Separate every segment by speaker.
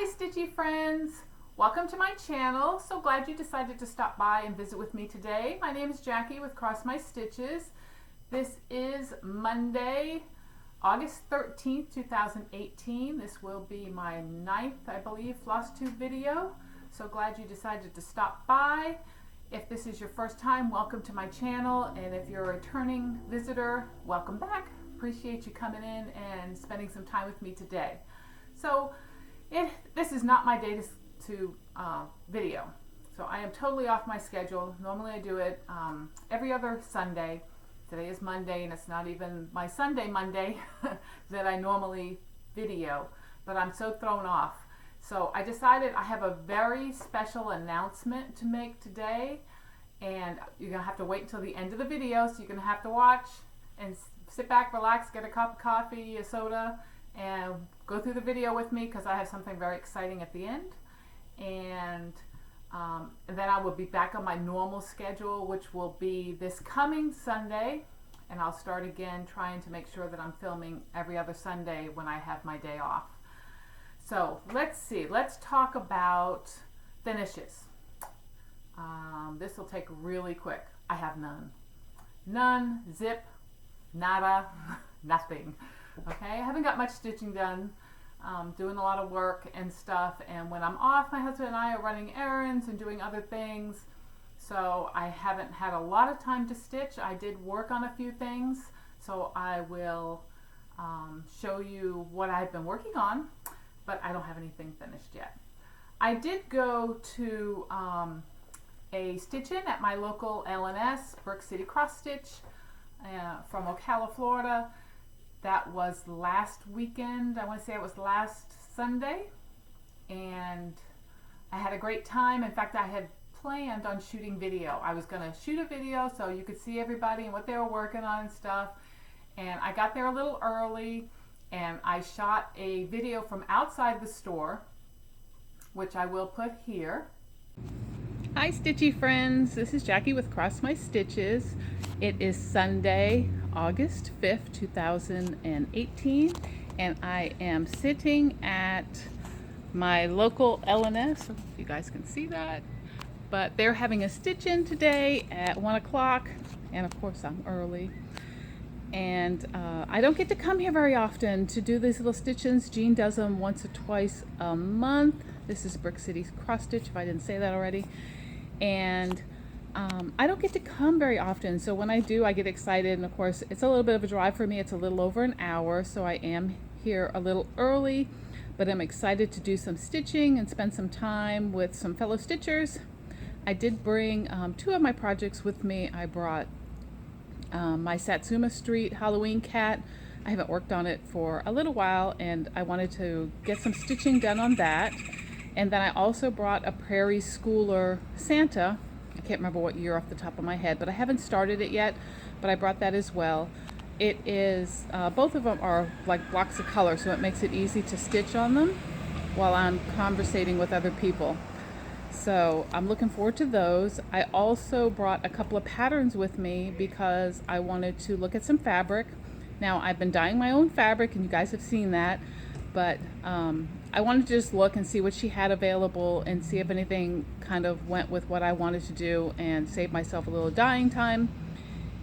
Speaker 1: Hi Stitchy friends! Welcome to my channel. So glad you decided to stop by and visit with me today. My name is Jackie with Cross My Stitches. This is Monday, August 13th, 2018. This will be my 9th, I believe, Flosstube video. So glad you decided to stop by. If this is your first time, welcome to my channel. And if you're a returning visitor, welcome back. Appreciate you coming in and spending some time with me today. So this is not my day to video. So I am totally off my schedule. Normally I do it every other Sunday. Today is Monday and it's not even my Sunday Monday that I normally video, but I'm so thrown off. So I decided I have a very special announcement to make today, and you're gonna have to wait until the end of the video, so you're gonna have to watch and sit back, relax, get a cup of coffee, a soda, and go through the video with me because I have something very exciting at the end. And then I will be back on my normal schedule, which will be this coming Sunday, and I'll start again trying to make sure that I'm filming every other Sunday when I have my day off. So let's see, let's talk about finishes. This will take really quick. I have none, zip, nada, nothing. Okay, I haven't got much stitching done, doing a lot of work and stuff, and when I'm off, my husband and I are running errands and doing other things, so I haven't had a lot of time to stitch. I did work on a few things, so I will show you what I've been working on, but I don't have anything finished yet. I did go to a stitch-in at my local LNS, Brick City Cross Stitch, from Ocala, Florida. That was last weekend. I want to say it was last Sunday, and I had a great time. In fact, I had planned on shooting video. I was going to shoot a video so you could see everybody and what they were working on and stuff, and I got there a little early and I shot a video from outside the store, which I will put here. Hi Stitchy friends, this is Jackie with Cross My Stitches. It is Sunday, August 5th, 2018, and I am sitting at my local LNS, if you guys can see that, but they're having a stitch-in today at 1 o'clock, and of course I'm early. And I don't get to come here very often to do these little stitch-ins. Jean does them once or twice a month. This is Brick City's cross stitch, if I didn't say that already. And I don't get to come very often, so when I do, I get excited. And of course, it's a little bit of a drive for me. It's a little over an hour, so I am here a little early, but I'm excited to do some stitching and spend some time with some fellow stitchers. I did bring two of my projects with me. I brought my Satsuma Street Halloween cat. I haven't worked on it for a little while, and I wanted to get some stitching done on that. And then I also brought a Prairie Schooler Santa. I can't remember what year off the top of my head, but I haven't started it yet, but I brought that as well. It is, both of them are like blocks of color, so it makes it easy to stitch on them while I'm conversating with other people. So I'm looking forward to those. I also brought a couple of patterns with me because I wanted to look at some fabric. Now I've been dyeing my own fabric, and you guys have seen that, but I wanted to just look and see what she had available and see if anything kind of went with what I wanted to do and save myself a little dyeing time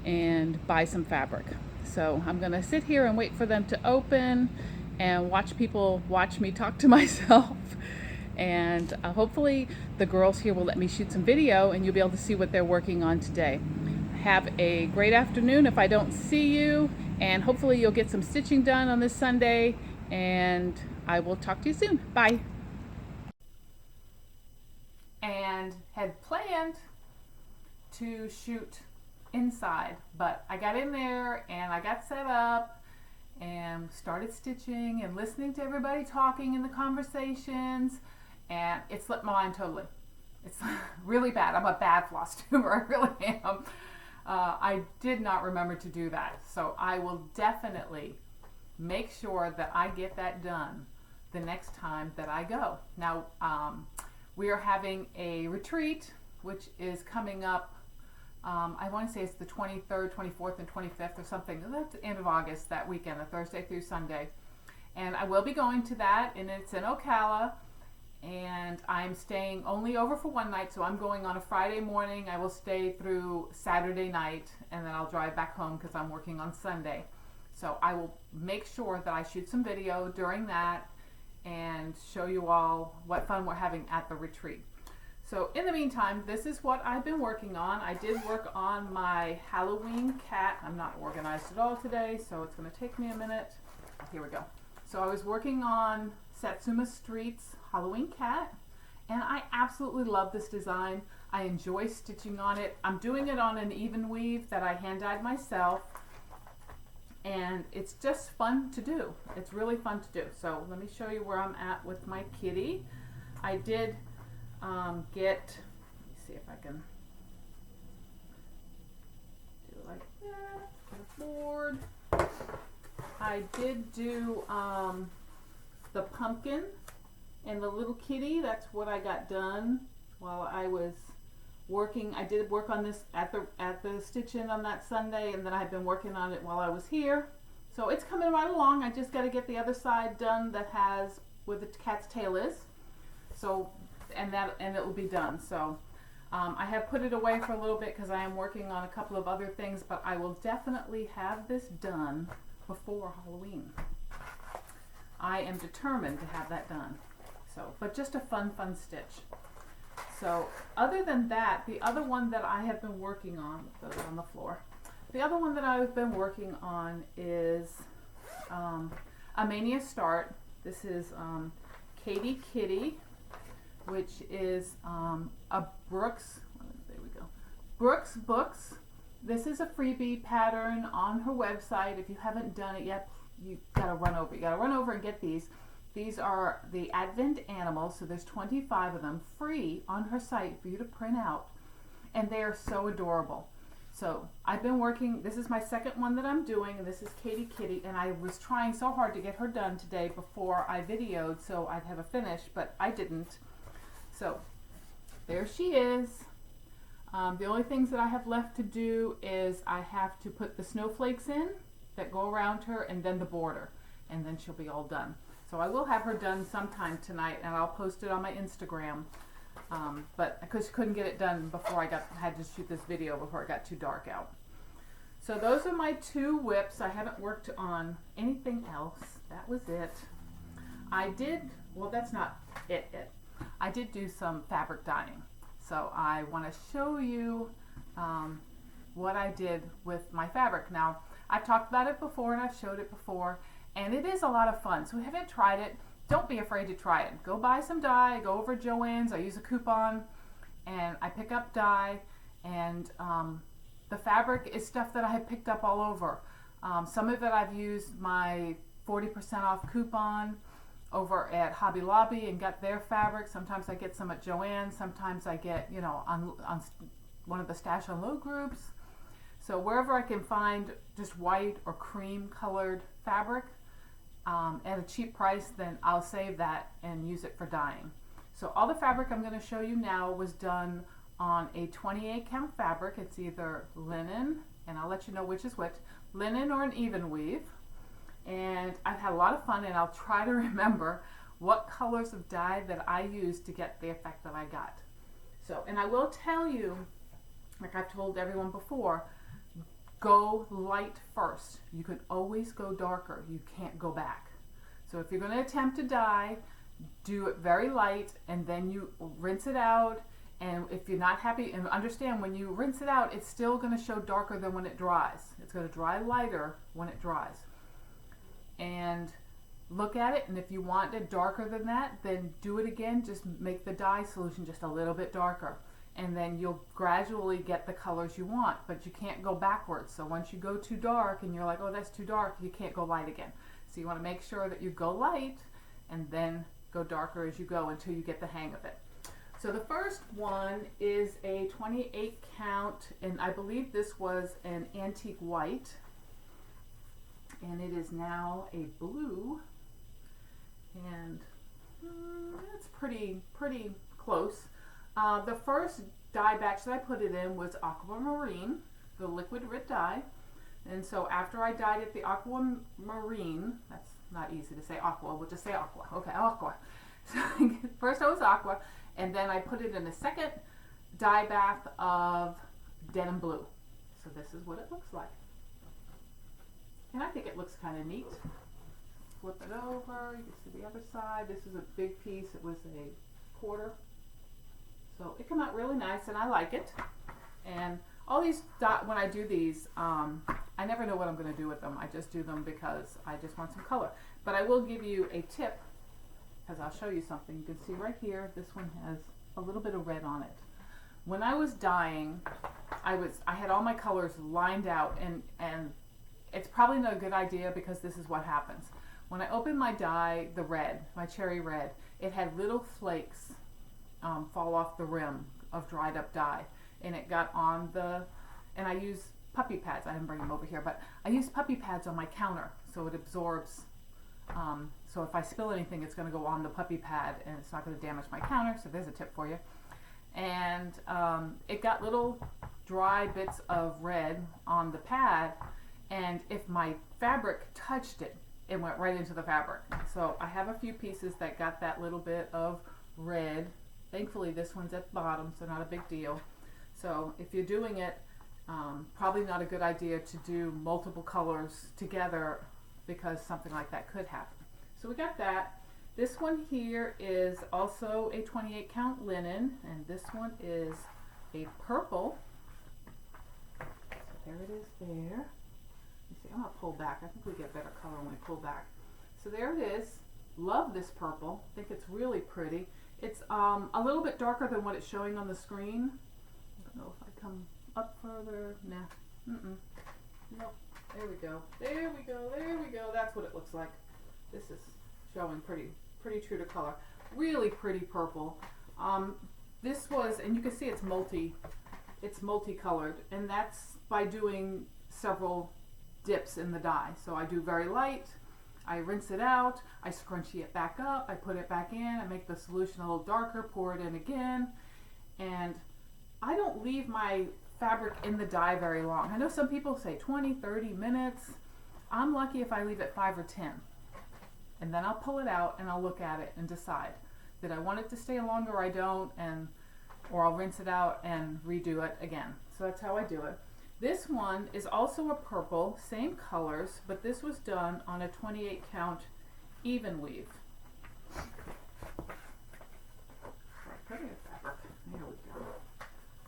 Speaker 1: and buy some fabric. So I'm gonna sit here and wait for them to open and watch people watch me talk to myself. And hopefully the girls here will let me shoot some video and you'll be able to see what they're working on today. Have a great afternoon if I don't see you, and hopefully you'll get some stitching done on this Sunday, and I will talk to you soon. Bye. And had planned to shoot inside, but I got in there and I got set up and started stitching and listening to everybody talking in the conversations, and it slipped my mind totally. It's really bad. I'm a bad floss tuber. I really am. I did not remember to do that, so I will definitely make sure that I get that done the next time that I go. Now, we are having a retreat, which is coming up, I want to say it's the 23rd, 24th, and 25th or something. That's the end of August, that weekend, a Thursday through Sunday. And I will be going to that, and it's in Ocala. and I'm staying only over for one night, so I'm going on a Friday morning. I will stay through Saturday night, and then I'll drive back home because I'm working on Sunday. So I will make sure that I shoot some video during that and show you all what fun we're having at the retreat. So in the meantime, this is what I've been working on. I did work on my Halloween cat. I'm not organized at all today, so it's going to take me a minute. Here we go. So I was working on Satsuma Street's Halloween cat, and I absolutely love this design. I enjoy stitching on it. I'm doing it on an even weave that I hand dyed myself, and it's just fun to do. It's really fun to do. So let me show you where I'm at with my kitty. I did let me see if I can do it like that, get a board. I did do the pumpkin and the little kitty. That's what I got done while I was working. I did work on this at the stitch-in on that Sunday, and then I've been working on it while I was here. So it's coming right along. I just got to get the other side done that has where the cat's tail is. So and it will be done. So I have put it away for a little bit because I am working on a couple of other things, but I will definitely have this done before Halloween. I am determined to have that done. So, but just a fun stitch. So other than that, the other one that I have been working on, those on the floor. The other one that I've been working on is a Mania Start. This is Katie Kitty, which is a Brooks, there we go, Brooks Books. This is a freebie pattern on her website. If you haven't done it yet, you gotta run over. You gotta run over and get these. These are the Advent animals, so there's 25 of them free on her site for you to print out, and they are so adorable. So I've been working, this is my second one that I'm doing, and this is Katie Kitty, and I was trying so hard to get her done today before I videoed so I'd have a finish, but I didn't. So there she is. The only things that I have left to do is I have to put the snowflakes in that go around her, and then the border, and then she'll be all done. So I will have her done sometime tonight, and I'll post it on my Instagram. But because I couldn't get it done before I had to shoot this video before it got too dark out. So those are my two whips. I haven't worked on anything else. That was it. I did, well, that's not it. I did do some fabric dyeing. So I want to show you what I did with my fabric. Now, I've talked about it before and I've showed it before, and it is a lot of fun. So if you haven't tried it, don't be afraid to try it. Go buy some dye, go over Joann's, I use a coupon, and I pick up dye, and the fabric is stuff that I have picked up all over. Some of it I've used my 40% off coupon over at Hobby Lobby and got their fabric. Sometimes I get some at Joann's, sometimes I get, you know, on one of the Stash on Low groups. So wherever I can find just white or cream colored fabric at a cheap price, then I'll save that and use it for dyeing. So all the fabric I'm going to show you now was done on a 28 count fabric. It's either linen, and I'll let you know which is which, linen or an even weave. And I've had a lot of fun, and I'll try to remember what colors of dye that I used to get the effect that I got. So, and I will tell you, like I've told everyone before, go light first. You can always go darker. You can't go back. So if you're going to attempt to dye, do it very light, and then you rinse it out. And if you're not happy, and understand when you rinse it out, it's still going to show darker than when it dries. It's going to dry lighter when it dries. And look at it, and if you want it darker than that, then do it again. Just make the dye solution just a little bit darker, and then you'll gradually get the colors you want, but you can't go backwards. So once you go too dark and you're like, oh, that's too dark, you can't go light again. So you want to make sure that you go light and then go darker as you go until you get the hang of it. So the first one is a 28 count, and I believe this was an antique white, and it is now a blue, and it's pretty close. The first dye batch that I put it in was aquamarine, the liquid rit dye, and so after I dyed it the aquamarine, that's not easy to say aqua, we'll just say aqua, okay, aqua. So first I was aqua, and then I put it in a second dye bath of denim blue. So this is what it looks like. And I think it looks kind of neat. Flip it over, you can see the other side. This is a big piece, it was a quarter. So it came out really nice and I like it. And all these, when I do these, I never know what I'm going to do with them. I just do them because I just want some color. But I will give you a tip, because I'll show you something. You can see right here, this one has a little bit of red on it. When I was dyeing, I had all my colors lined out, and it's probably not a good idea because this is what happens. When I opened my dye, the red, my cherry red, it had little flakes fall off the rim of dried up dye, and it got on the, and I use puppy pads. I didn't bring them over here, but I use puppy pads on my counter so it absorbs. So if I spill anything, it's going to go on the puppy pad and it's not going to damage my counter. So there's a tip for you. And it got little dry bits of red on the pad, and if my fabric touched it, it went right into the fabric. So I have a few pieces that got that little bit of red. Thankfully this one's at the bottom, so not a big deal. So if you're doing it, probably not a good idea to do multiple colors together because something like that could happen. So we got that. This one here is also a 28 count linen, and this one is a purple. So there it is there. You see, I'm gonna pull back. I think we get better color when we pull back. So there it is. Love this purple. I think it's really pretty. It's a little bit darker than what it's showing on the screen. I don't know if I come up further. Nah. Nope. There we go. There we go. There we go. That's what it looks like. This is showing pretty true to color. Really pretty purple. This was, and you can see it's multicolored, and that's by doing several dips in the dye. So I do very light, I rinse it out, I scrunchie it back up, I put it back in, I make the solution a little darker, pour it in again, and I don't leave my fabric in the dye very long. I know some people say 20, 30 minutes. I'm lucky if I leave it 5 or 10. And then I'll pull it out and I'll look at it and decide that I want it to stay longer or I don't, or I'll rinse it out and redo it again. So that's how I do it. This one is also a purple, same colors, but this was done on a 28 count even weave. Plenty of fabric. There we go.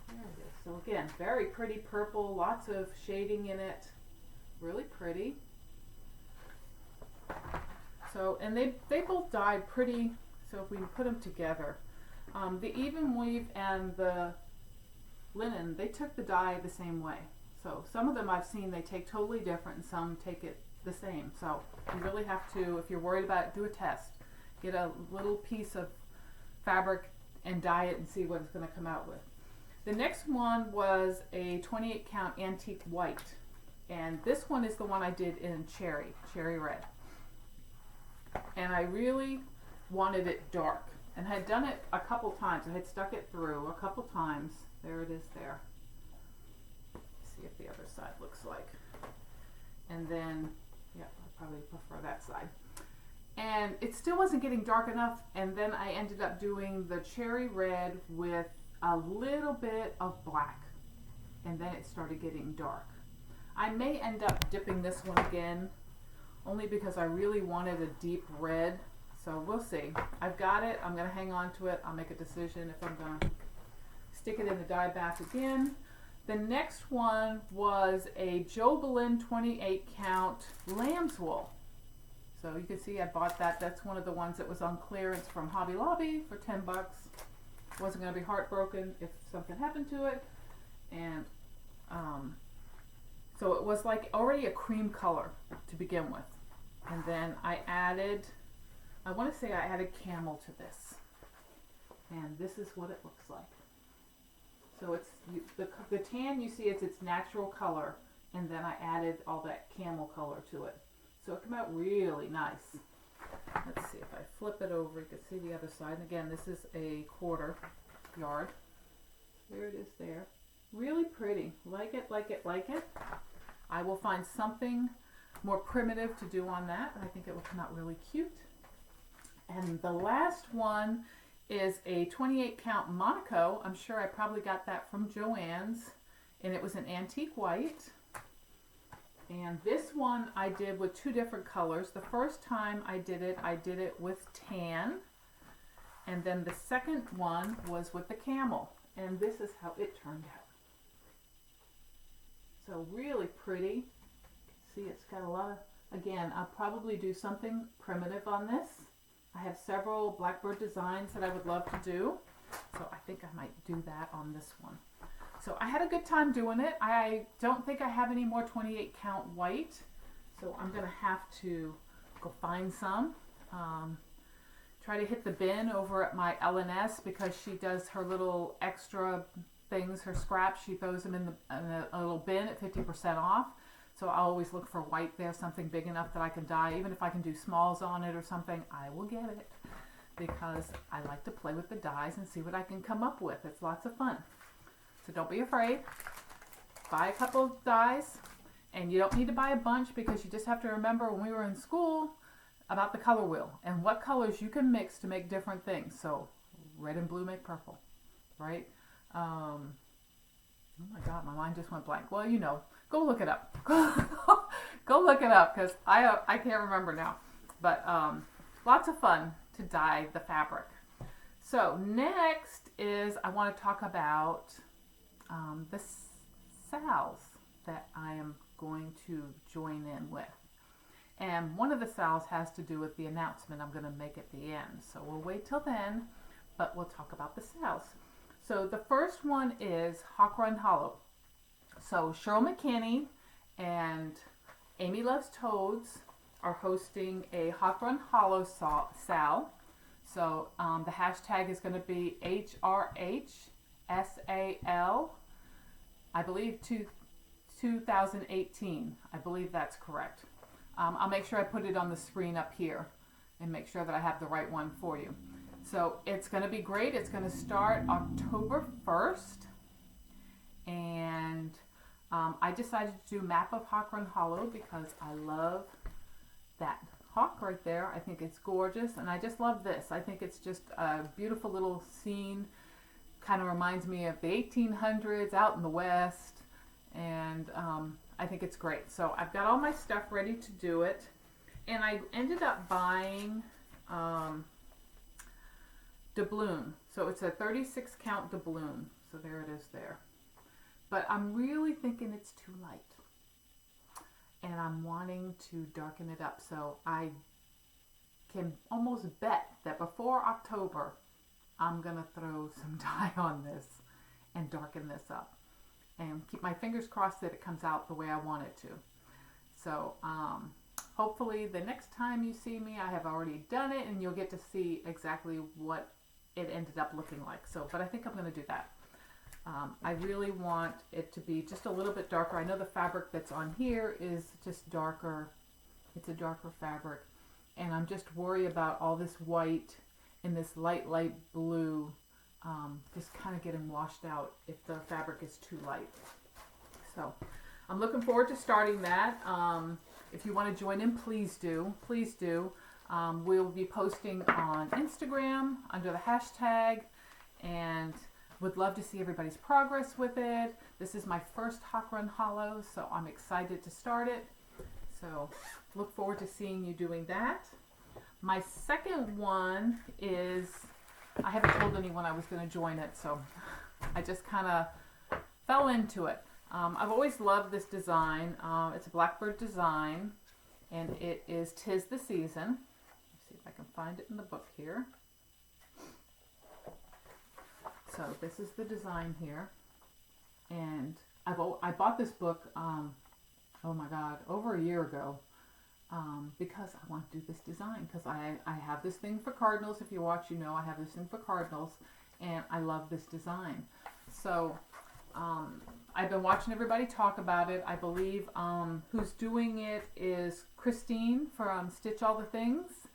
Speaker 1: There it is. So again, very pretty purple, lots of shading in it. Really pretty. So, and they both dyed pretty, so if we put them together. The even weave and the linen, they took the dye the same way. So some of them I've seen they take totally different and some take it the same. So you really have to, if you're worried about it, do a test. Get a little piece of fabric and dye it and see what it's going to come out with. The next one was a 28 count antique white. And this one is the one I did in cherry red. And I really wanted it dark. And I had done it a couple times. I had stuck it through a couple times. There it is there. See if the other side looks like. And then, yeah, I probably prefer that side. And it still wasn't getting dark enough. And then I ended up doing the cherry red with a little bit of black. And then it started getting dark. I may end up dipping this one again, only because I really wanted a deep red. So we'll see. I've got it. I'm going to hang on to it. I'll make a decision if I'm going to stick it in the dye bath again. The next one was a Jobelin 28 count lamb's wool. So you can see I bought that. That's one of the ones that was on clearance from Hobby Lobby for 10 bucks. Wasn't going to be heartbroken if something happened to it. And so it was like already a cream color to begin with. And then I added, I want to say I added camel to this. And this is what it looks like. So it's the tan, you see it's its natural color, and then I added all that camel color to it. So it came out really nice. Let's see if I flip it over, you can see the other side. And again, this is a quarter yard. There it is there. Really pretty. Like it, like it, like it. I will find something more primitive to do on that. I think it will come out really cute. And the last one is a 28 count Monaco. I'm sure I probably got that from Joann's, and it was an antique white. And this one I did with two different colors. The first time I did it with tan, and then the second one was with the camel, and this is how it turned out. So really pretty. See, it's got a lot of, again, I'll probably do something primitive on this. I have several blackbird designs that I would love to do, so I think I might do that on this one. So I had a good time doing it. I don't think I have any more 28 count white, so I'm gonna have to go find some. Try to hit the bin over at my LNS, because she does her little extra things, her scraps, she throws them in a little bin at 50% off. So I always look for white there, something big enough that I can dye. Even if I can do smalls on it or something, I will get it, because I like to play with the dyes and see what I can come up with. It's lots of fun. So don't be afraid. Buy a couple of dyes, and you don't need to buy a bunch, because you just have to remember when we were in school about the color wheel and what colors you can mix to make different things. So red and blue make purple, right? Oh my God, my mind just went blank. Well, you know, go look it up. Go look it up, because I can't remember now. But lots of fun to dye the fabric. So next is I want to talk about the SALs that I am going to join in with. And one of the SALs has to do with the announcement I'm going to make at the end. So we'll wait till then, but we'll talk about the SALs. So the first one is Run Hallow. So Cheryl McKinney and Amy Loves Toads are hosting a Run Hallow SAL. So the hashtag is going to be HRHSAL, I believe 2018. I believe that's correct. I'll make sure I put it on the screen up here and make sure that I have the right one for you. So it's going to be great. It's going to start October 1st. And I decided to do Map of Run Hallow because I love that hawk right there. I think it's gorgeous. And I just love this. I think it's just a beautiful little scene. Kind of reminds me of the 1800s out in the West. And I think it's great. So I've got all my stuff ready to do it. And I ended up buying doubloon. So it's a 36 count doubloon. So there it is there. But I'm really thinking it's too light. And I'm wanting to darken it up. So I can almost bet that before October, I'm going to throw some dye on this and darken this up. And keep my fingers crossed that it comes out the way I want it to. So hopefully the next time you see me, I have already done it and you'll get to see exactly what it ended up looking like. So, but I think I'm going to do that. I really want it to be just a little bit darker. I know the fabric that's on here is just darker. It's a darker fabric. And I'm just worried about all this white and this light blue just kind of getting washed out if the fabric is too light. So I'm looking forward to starting that. If you want to join in, please do. Please do. We'll be posting on Instagram under the hashtag, and would love to see everybody's progress with it. This is my first Run Hallow, so I'm excited to start it. So look forward to seeing you doing that. My second one is, I haven't told anyone I was going to join it, so I just kind of fell into it. I've always loved this design. It's a blackbird design, and it is 'Tis the Season. Let's see if I can find it in the book here. So this is the design here, and I bought this book, oh my God, over a year ago, because I want to do this design, because I have this thing for cardinals. If you watch, you know I have this thing for cardinals, and I love this design. So I've been watching everybody talk about it. I believe who's doing it is Christine from Stitch All the Things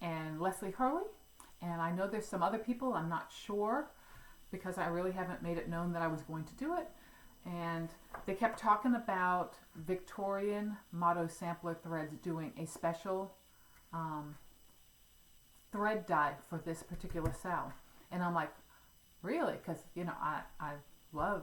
Speaker 1: and Leslie Hurley, and I know there's some other people, I'm not sure, because I really haven't made it known that I was going to do it. And they kept talking about Victorian Motto Sampler Threads doing a special thread dye for this particular SAL. And I'm like, really? Because, you know, I love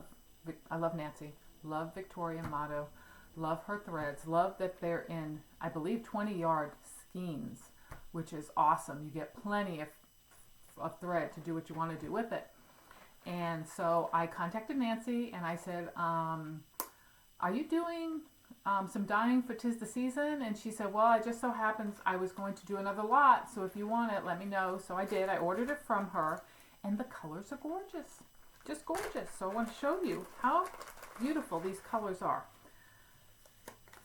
Speaker 1: Nancy, love Victorian motto, love her threads, love that they're in, I believe, 20-yard skeins, which is awesome. You get plenty of thread to do what you want to do with it. And so I contacted Nancy and I said, are you doing some dyeing for 'Tis the Season? And she said, well, it just so happens I was going to do another lot, so if you want it, let me know. So I did. I ordered it from her, and the colors are gorgeous, just gorgeous. So I want to show you how beautiful these colors are.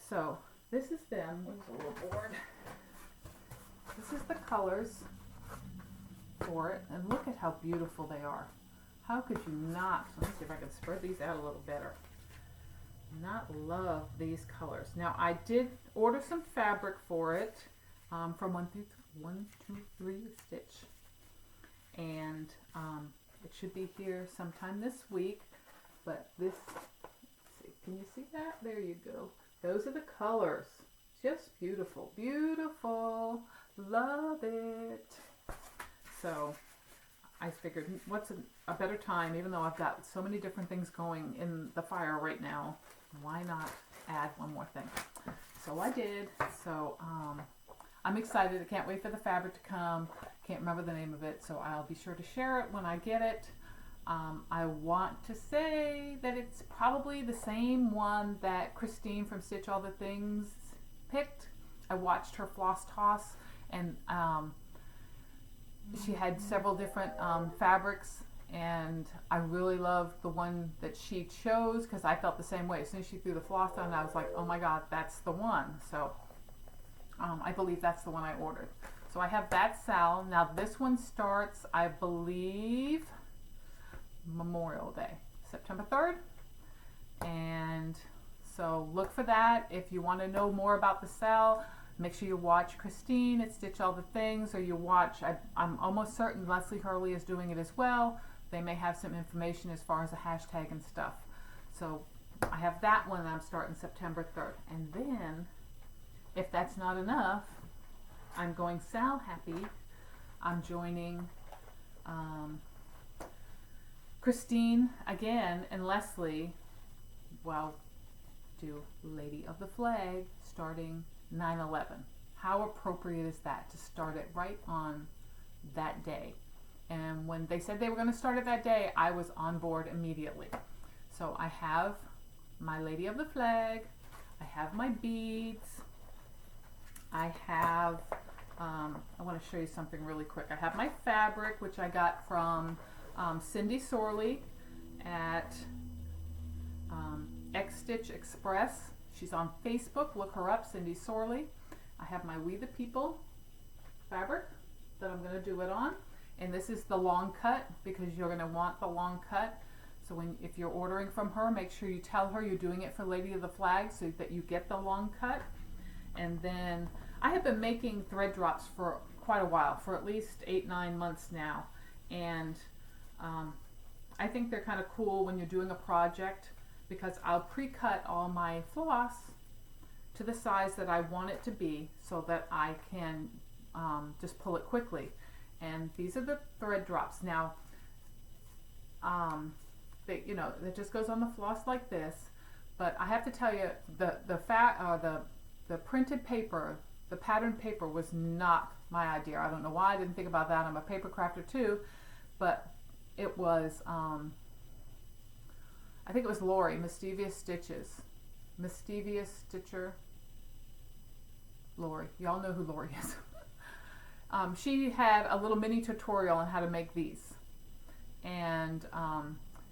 Speaker 1: So this is them. Where's the little board? This is the colors for it, and look at how beautiful they are. How could you not? Let me see if I can spread these out a little better. Not love these colors. Now I did order some fabric for it from 123 Stitch, and it should be here sometime this week. But this, let's see, can you see that? There you go. Those are the colors. Just beautiful, beautiful. Love it. So I figured, what's a better time, even though I've got so many different things going in the fire right now, why not add one more thing? So I did. So I'm excited. I can't wait for the fabric to come. Can't remember the name of it, so I'll be sure to share it when I get it. I want to say that it's probably the same one that Christine from Stitch All the Things picked. I watched her floss toss, and she had several different fabrics, and I really loved the one that she chose because I felt the same way. As soon as she threw the floss on, I was like, oh my god, that's the one. So I believe that's the one I ordered. So I have that SAL. Now this one starts, I believe, Memorial Day, September 3rd. And so look for that. If you want to know more about the SAL, make sure you watch Christine at Stitch All the Things, or you watch, I'm almost certain Leslie Hurley is doing it as well. They may have some information as far as a hashtag and stuff. So I have that one that I'm starting September 3rd. And then, if that's not enough, I'm going SAL happy. I'm joining Christine again and Leslie, well, do Lady of the Flag starting 9/11. How appropriate is that to start it right on that day? And when they said they were going to start it that day, I was on board immediately. So I have my Lady of the Flag, I have my beads, I have, I want to show you something really quick. I have my fabric, which I got from Cindy Sorley at X Stitch Express. She's on Facebook. Look her up, Cindy Sorley. I have my We the People fabric that I'm going to do it on. And this is the long cut because you're going to want the long cut. So if you're ordering from her, make sure you tell her you're doing it for Lady of the Flag so that you get the long cut. And then I have been making thread drops for quite a while, for at least 8-9 months now. And I think they're kind of cool when you're doing a project, because I'll pre-cut all my floss to the size that I want it to be so that I can just pull it quickly. And these are the thread drops. Now, you know, it just goes on the floss like this. But I have to tell you, the printed paper, the patterned paper was not my idea. I don't know why I didn't think about that. I'm a paper crafter too, but it was, I think it was Lori, Mischievous Stitches. Mischievous Stitcher. Lori. Y'all know who Lori is. She had a little mini tutorial on how to make these. And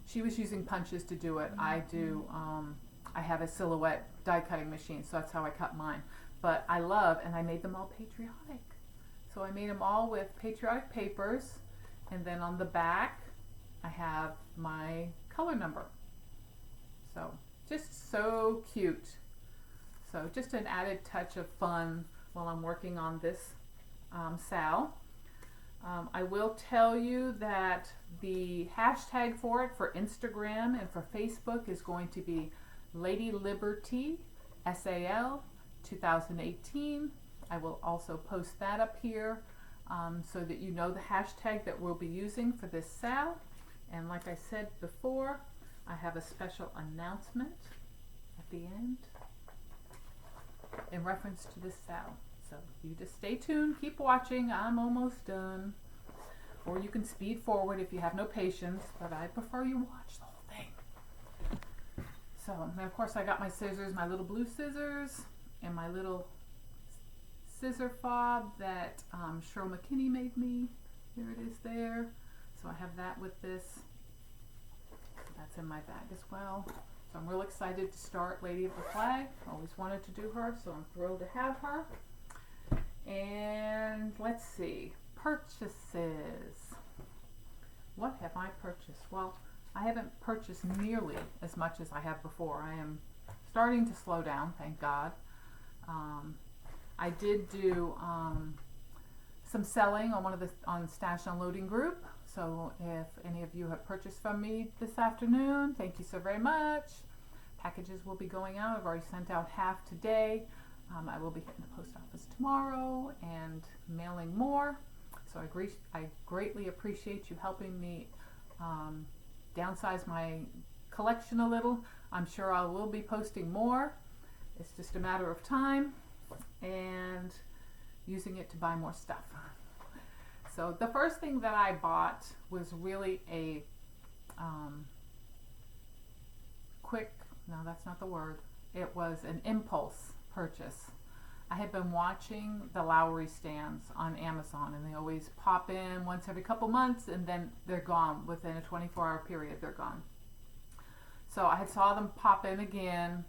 Speaker 1: she was using punches to do it. I have a silhouette die cutting machine, so that's how I cut mine. But I love, and I made them all patriotic. So I made them all with patriotic papers, and then on the back I have my color number. So just so cute. So just an added touch of fun while I'm working on this SAL. I will tell you that the hashtag for it for Instagram and for Facebook is going to be Lady Liberty SAL 2018. I will also post that up here. so that you know the hashtag that we'll be using for this SAL. And like I said before, I have a special announcement at the end in reference to this SAL. So you just stay tuned, keep watching. I'm almost done. Or you can speed forward if you have no patience, but I prefer you watch the whole thing. So, and of course I got my scissors, my little blue scissors, and my little scissor fob that Cheryl McKinney made me. Here it is there. So I have that with this. That's in my bag as well. So I'm real excited to start Lady of the Flag. Always wanted to do her, so I'm thrilled to have her. And let's see, purchases. What have I purchased? Well, I haven't purchased nearly as much as I have before. I am starting to slow down, thank God. I did do some selling on Stash Unloading group. So if any of you have purchased from me this afternoon, thank you so very much. Packages will be going out. I've already sent out half today. I will be hitting the post office tomorrow and mailing more. So I greatly appreciate you helping me downsize my collection a little. I'm sure I will be posting more. It's just a matter of time and using it to buy more stuff. So the first thing that I bought was really a quick, no, that's not the word. It was an impulse purchase. I had been watching the Lowry stands on Amazon, and they always pop in once every couple months, and then they're gone. Within a 24-hour period, they're gone. So I had saw them pop in again,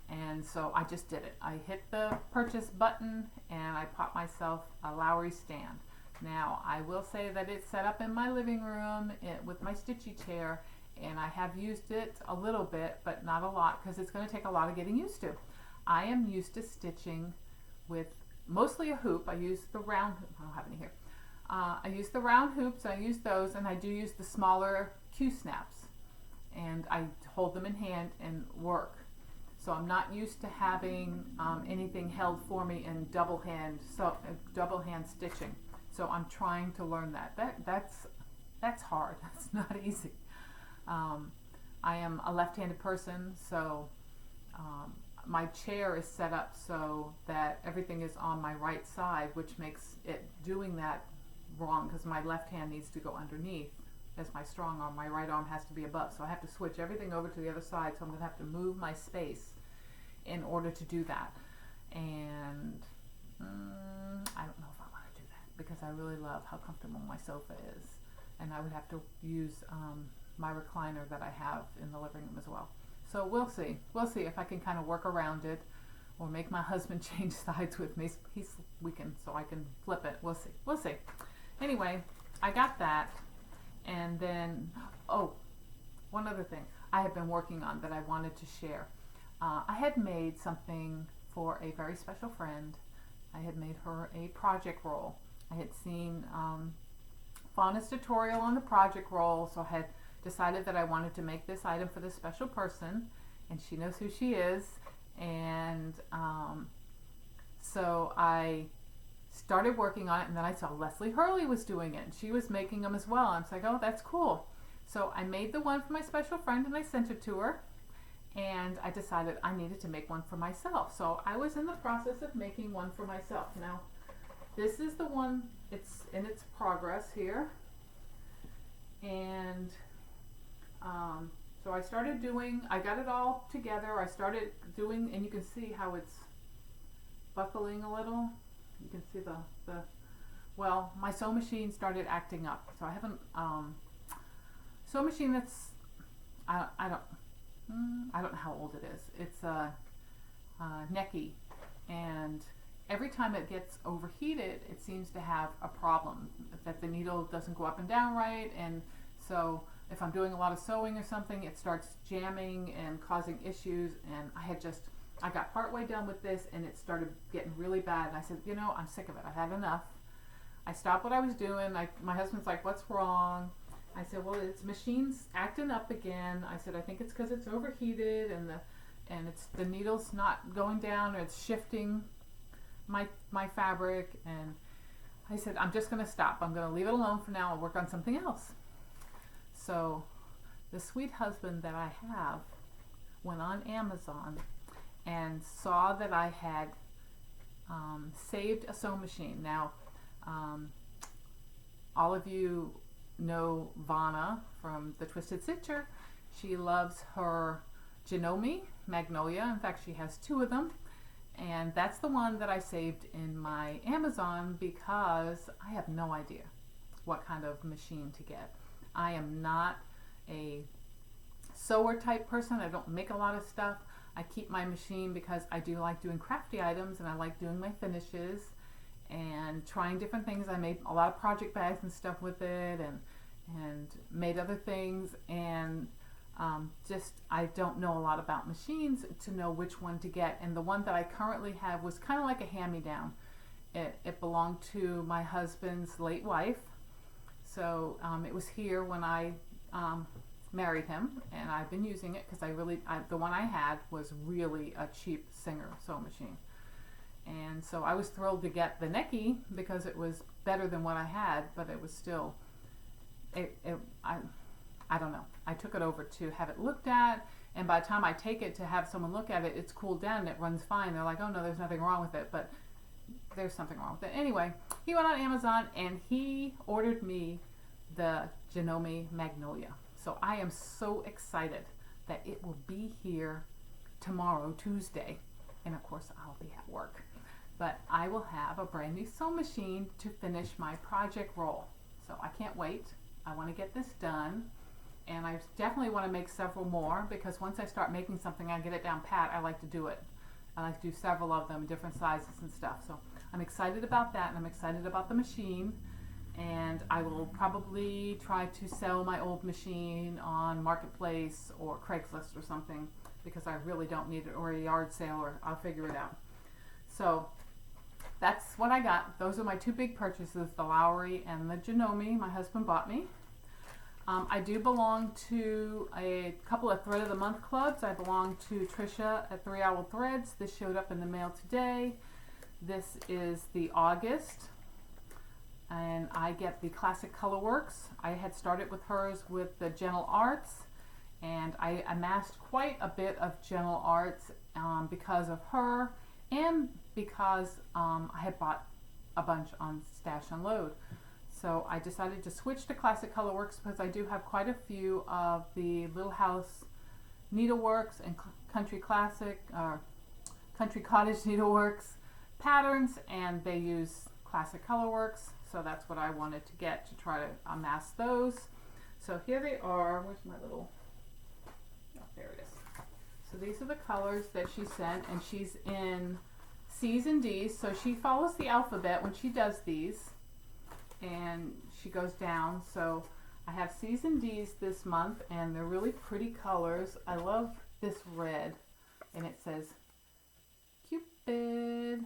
Speaker 1: and so I just did it. I hit the purchase button, and I popped myself a Lowry stand. Now, I will say that it's set up in my living room with my stitchy chair, and I have used it a little bit, but not a lot, because it's going to take a lot of getting used to. I am used to stitching with mostly a hoop. I use the round, I don't have any here. I use the round hoops, I use those, and I do use the smaller Q-snaps. And I hold them in hand and work. So I'm not used to having anything held for me in double hand stitching. So I'm trying to learn that. That's hard. That's not easy. I am a left-handed person, so my chair is set up so that everything is on my right side, which makes it doing that wrong because my left hand needs to go underneath as my strong arm. My right arm has to be above. So I have to switch everything over to the other side. So I'm going to have to move my space in order to do that. And I don't know if I want to do that because I really love how comfortable my sofa is. And I would have to use my recliner that I have in the living room as well. So we'll see. We'll see if I can kind of work around it or make my husband change sides with me. So I can flip it. We'll see. We'll see. Anyway, I got that. And then, one other thing I have been working on that I wanted to share. I had made something for a very special friend. I had made her a project roll. I had seen Fauna's tutorial on the project roll, so I had decided that I wanted to make this item for this special person, and she knows who she is. And so I started working on it, and then I saw Leslie Hurley was doing it, and she was making them as well. I was like, oh, that's cool. So I made the one for my special friend, and I sent it to her, and I decided I needed to make one for myself. So I was in the process of making one for myself. Now, this is the one, it's in its progress here, and so I started doing, I got it all together. I started doing, and you can see how it's buckling a little. You can see well, my sewing machine started acting up. So I haven't, sewing machine that's, I don't know how old it is. It's necky, and every time it gets overheated, it seems to have a problem, that the needle doesn't go up and down right. And so if I'm doing a lot of sewing or something, it starts jamming and causing issues. And I got partway done with this, and it started getting really bad. And I said, I'm sick of it. I've had enough. I stopped what I was doing. My husband's like, what's wrong? I said, well, it's machine's acting up again. I said, I think it's because it's overheated, and the needle's not going down, or it's shifting my fabric. And I said, I'm just going to stop. I'm going to leave it alone for now. I'll work on something else. So the sweet husband that I have went on Amazon and saw that I had saved a sewing machine. Now, all of you know Vanna from the Twisted Stitcher. She loves her Janome Magnolia. In fact, she has 2 of them. And that's the one that I saved in my Amazon because I have no idea what kind of machine to get. I am not a sewer type person. I don't make a lot of stuff. I keep my machine because I do like doing crafty items and I like doing my finishes and trying different things. I made a lot of project bags and stuff with it and made other things, and just I don't know a lot about machines to know which one to get. And the one that I currently have was kind of like a hand-me-down. It belonged to my husband's late wife, so it was here when I married him, and I've been using it because the one I had was really a cheap Singer sewing machine, and so I was thrilled to get the Necky because it was better than what I had, but it was still I don't know. I took it over to have it looked at, and by the time I take it to have someone look at it, it's cooled down and it runs fine. They're like, oh no, there's nothing wrong with it, but there's something wrong with it. Anyway, he went on Amazon and he ordered me the Janome Magnolia. So I am so excited that it will be here tomorrow, Tuesday, and of course I'll be at work. But I will have a brand new sewing machine to finish my project roll. So I can't wait. I want to get this done. And I definitely want to make several more because once I start making something, I get it down pat. I like to do it. I like to do several of them, different sizes and stuff. So I'm excited about that, and I'm excited about the machine. And I will probably try to sell my old machine on Marketplace or Craigslist or something because I really don't need it, or a yard sale, or I'll figure it out. So that's what I got. Those are my 2 big purchases, the Lowry and the Janome my husband bought me. I do belong to a couple of Thread of the Month clubs. I belong to Trisha at 3 Owl Threads. This showed up in the mail today. This is the August, and I get the Classic Colorworks. I had started with hers with the Gentle Arts, and I amassed quite a bit of Gentle Arts because of her, and because I had bought a bunch on Stash and Load. So I decided to switch to Classic Colorworks because I do have quite a few of the Little House Needleworks and Country Classic or Country Cottage Needleworks patterns, and they use Classic Colorworks. So that's what I wanted to get, to try to amass those. So here they are. Where's my little, oh, there it is. So these are the colors that she sent, and she's in C's and D's. So she follows the alphabet when she does these, and she goes down. So I have C's and D's this month, and they're really pretty colors. I love this red, and it says Cupid.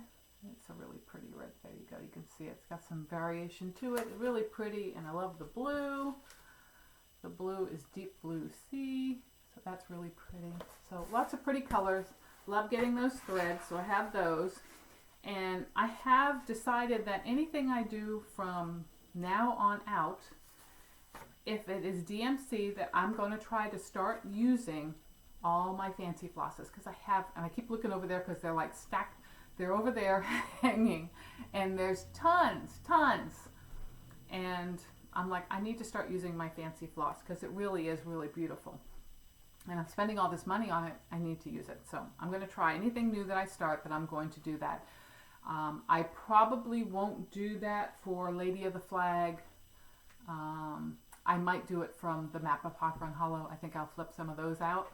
Speaker 1: It's a really pretty red. There you go. You can see it's got some variation to it. Really pretty, and I love the blue. The blue is deep blue sea, so that's really pretty. So lots of pretty colors. Love getting those threads, so I have those. And I have decided that anything I do from now on out, if it is DMC, that I'm going to try to start using all my fancy flosses, because I have, and I keep looking over there because they're like stacked. They're over there hanging, and there's tons. And I'm like, I need to start using my fancy floss because it really is really beautiful. And I'm spending all this money on it. I need to use it. So I'm going to try anything new that I start, that I'm going to do that. I probably won't do that for Lady of the Flag. I might do it from the Map of Hoth Run Hallow. I think I'll flip some of those out.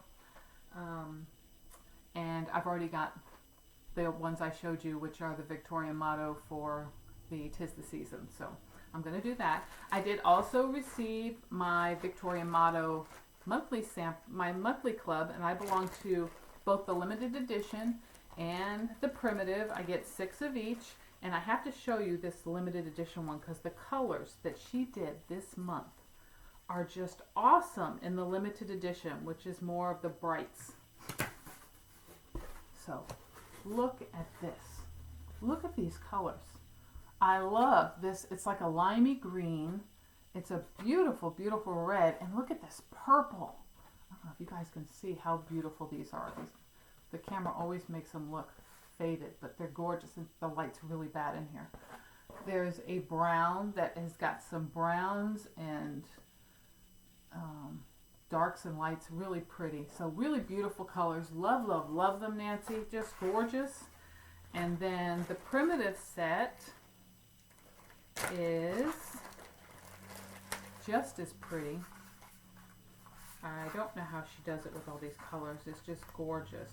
Speaker 1: And I've already got the ones I showed you, which are the Victorian motto for the 'Tis the Season. So I'm going to do that. I did also receive my Victorian motto monthly my monthly club, and I belong to both the limited edition and the primitive. I get 6 of each, and I have to show you this limited edition one because the colors that she did this month are just awesome in the limited edition, which is more of the brights. So look at this. Look at these colors. I love this. It's like a limey green. It's a beautiful, beautiful red. And look at this purple. I don't know if you guys can see how beautiful these are. The camera always makes them look faded, but they're gorgeous, and the light's really bad in here. There's a brown that has got some browns and darks and lights, really pretty. So really beautiful colors. Love, love, love them, Nancy. Just gorgeous. And then the primitive set is just as pretty. I don't know how she does it with all these colors. It's just gorgeous.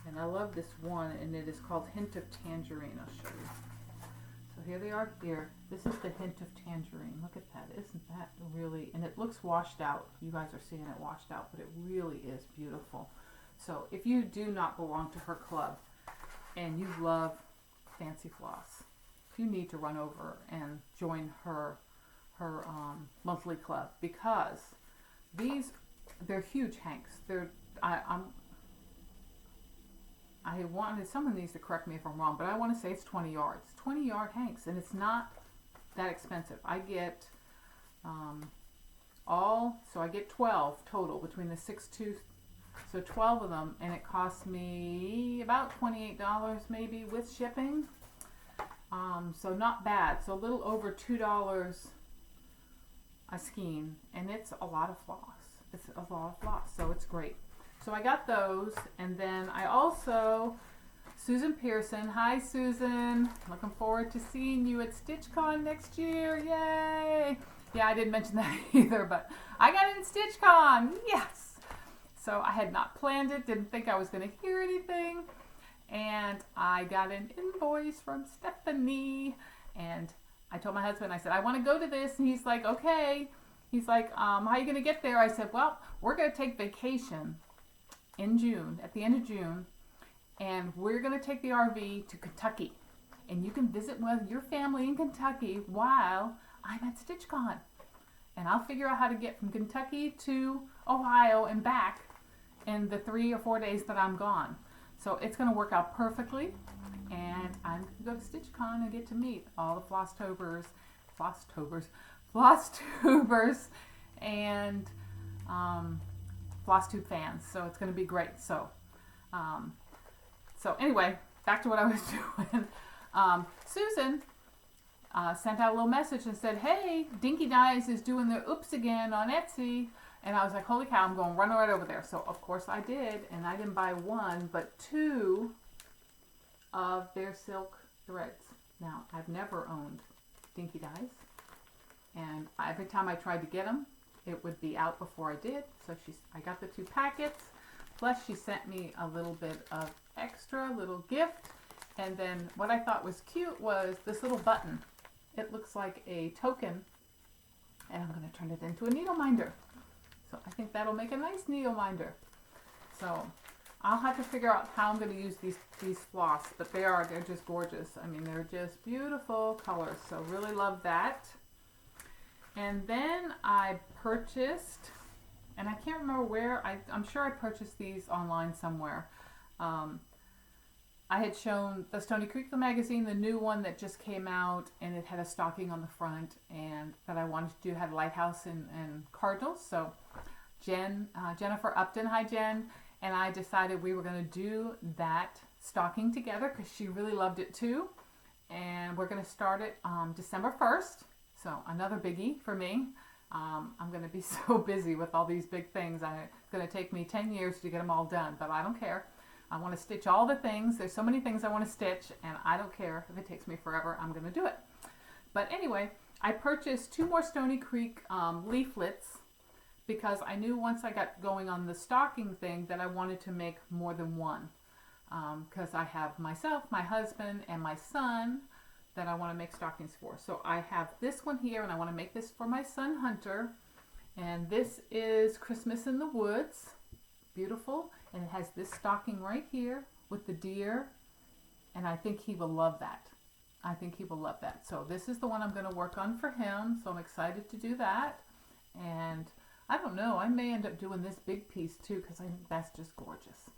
Speaker 1: And I love this one, and it is called Hint of Tangerine. I'll show you. So here they are here. This is the Hint of Tangerine. Look at that. Isn't that really, and it looks washed out. You guys are seeing it washed out, but it really is beautiful. So if you do not belong to her club and you love fancy floss, you need to run over and join her monthly club, because they're huge hanks. I wanted, someone needs to correct me if I'm wrong, but I want to say it's 20 yards. 20-yard hanks, and it's not that expensive. I get so I get 12 total between the 6 so 12 of them, and it costs me about $28 maybe with shipping. So not bad. So a little over $2 a skein, and it's a lot of floss. It's a lot of floss, so it's great. So I got those, and then I also, Susan Pearson. Hi, Susan. Looking forward to seeing you at StitchCon next year. Yay! Yeah, I didn't mention that either, but I got in StitchCon. Yes! So I had not planned it, didn't think I was going to hear anything, and I got an invoice from Stephanie, and I told my husband, I said, I want to go to this, and he's like, okay. He's like, how are you going to get there? I said, well, we're going to take vacation in June, at the end of June, and we're going to take the RV to Kentucky, and you can visit with your family in Kentucky while I'm at StitchCon, and I'll figure out how to get from Kentucky to Ohio and back in the 3 or 4 days that I'm gone. So it's going to work out perfectly, and I'm going to go to StitchCon and get to meet all the flosstubers, and Flosstube fans. So it's going to be great. So anyway, back to what I was doing. Susan sent out a little message and said, hey, Dinky Dies is doing their oops again on Etsy. And I was like, holy cow, I'm going to run right over there. So of course I did, and I didn't buy 1 but 2 of their silk threads. Now, I've never owned Dinky Dies, and every time I tried to get them, it would be out before I did. So I got the 2 packets, plus she sent me a little bit of extra little gift. And then what I thought was cute was this little button. It looks like a token, and I'm going to turn it into a needle minder. So I think that'll make a nice needle minder. So I'll have to figure out how I'm going to use these floss, but they're just gorgeous. I mean, they're just beautiful colors. So really love that. And then I purchased, and I can't remember where, I'm sure I purchased these online somewhere. I had shown the Stony Creek magazine, the new one that just came out, and it had a stocking on the front, and that I wanted to do had lighthouse and cardinals. So Jennifer Upton, hi Jen, and I decided we were going to do that stocking together because she really loved it too. And we're going to start it December 1st. So another biggie for me. I'm going to be so busy with all these big things. It's going to take me 10 years to get them all done, but I don't care. I want to stitch all the things. There's so many things I want to stitch, and I don't care if it takes me forever. I'm going to do it. But anyway, I purchased 2 more Stony Creek leaflets because I knew once I got going on the stocking thing that I wanted to make more than one. Because I have myself, my husband, and my son that I want to make stockings for. So I have this one here, and I want to make this for my son Hunter. And this is Christmas in the Woods. Beautiful. And it has this stocking right here with the deer. And I think he will love that. I think he will love that. So this is the one I'm going to work on for him. So I'm excited to do that. And I don't know, I may end up doing this big piece too because I think that's just gorgeous.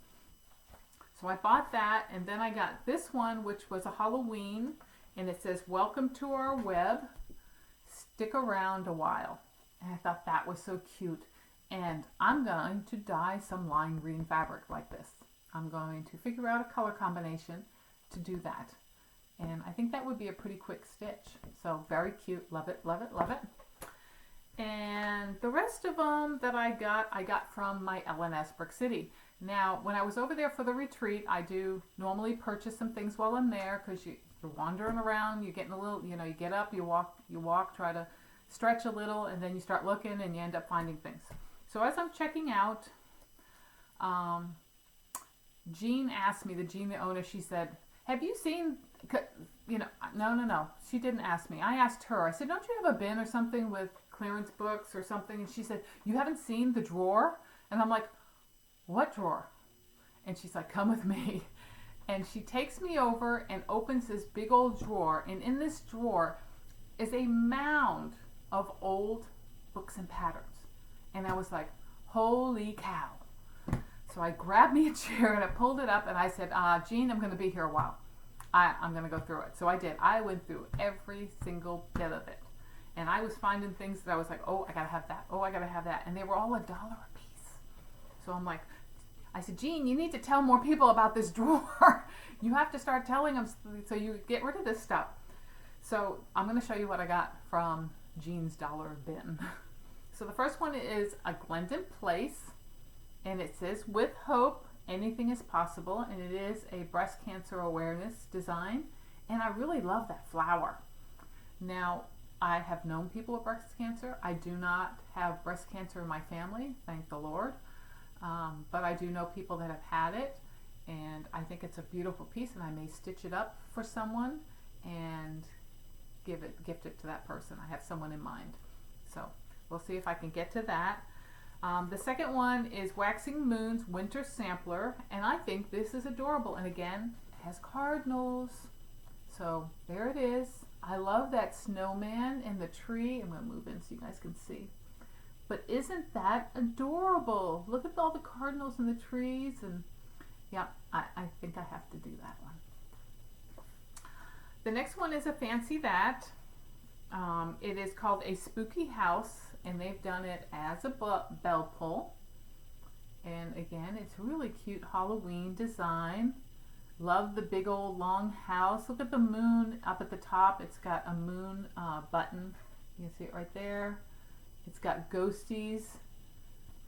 Speaker 1: So I bought that, and then I got this one, which was a Halloween, and it says, "Welcome to our web. Stick around a while." And I thought that was so cute. And I'm going to dye some lime green fabric like this. I'm going to figure out a color combination to do that. And I think that would be a pretty quick stitch. So very cute. Love it, love it, love it. And the rest of them that I got from my LNS Brick City. Now, when I was over there for the retreat, I do normally purchase some things while I'm there, because you're wandering around, you're getting a little, you get up, you walk, try to stretch a little, and then you start looking and you end up finding things. So as I'm checking out, Jean asked me, Jean the owner, she said, "Have you seen," no, she didn't ask me. I asked her. I said, "Don't you have a bin or something with clearance books or something?" And she said, "You haven't seen the drawer?" And I'm like, "What drawer?" And she's like, "Come with me." And she takes me over and opens this big old drawer. And in this drawer is a mound of old books and patterns. And I was like, holy cow. So I grabbed me a chair and I pulled it up and I said, "Jean, I'm going to be here a while. I'm going to go through it." So I did. I went through every single bit of it. And I was finding things that I was like, "Oh, I got to have that. Oh, I got to have that." And they were all $1 a piece. So I'm like, I said, "Jean, you need to tell more people about this drawer. You have to start telling them so you get rid of this stuff." So I'm going to show you what I got from Jean's dollar bin. So the first one is a Glendon Place, and it says, "With hope, anything is possible," and it is a breast cancer awareness design, and I really love that flower. Now, I have known people with breast cancer. I do not have breast cancer in my family, thank the Lord, but I do know people that have had it, and I think it's a beautiful piece, and I may stitch it up for someone and gift it to that person. I have someone in mind, so we'll see if I can get to that. The second one is Waxing Moon's Winter Sampler, and I think this is adorable. And again, it has cardinals. So there it is. I love that snowman in the tree. I'm going to move in so you guys can see. But isn't that adorable? Look at all the cardinals in the trees. And yeah, I think I have to do that one. The next one is a Fancy That. It is called A Spooky House, and they've done it as a bell pull. And again, it's really cute Halloween design. Love the big old long house. Look at the moon up at the top. It's got a moon button. You can see it right there. It's got ghosties,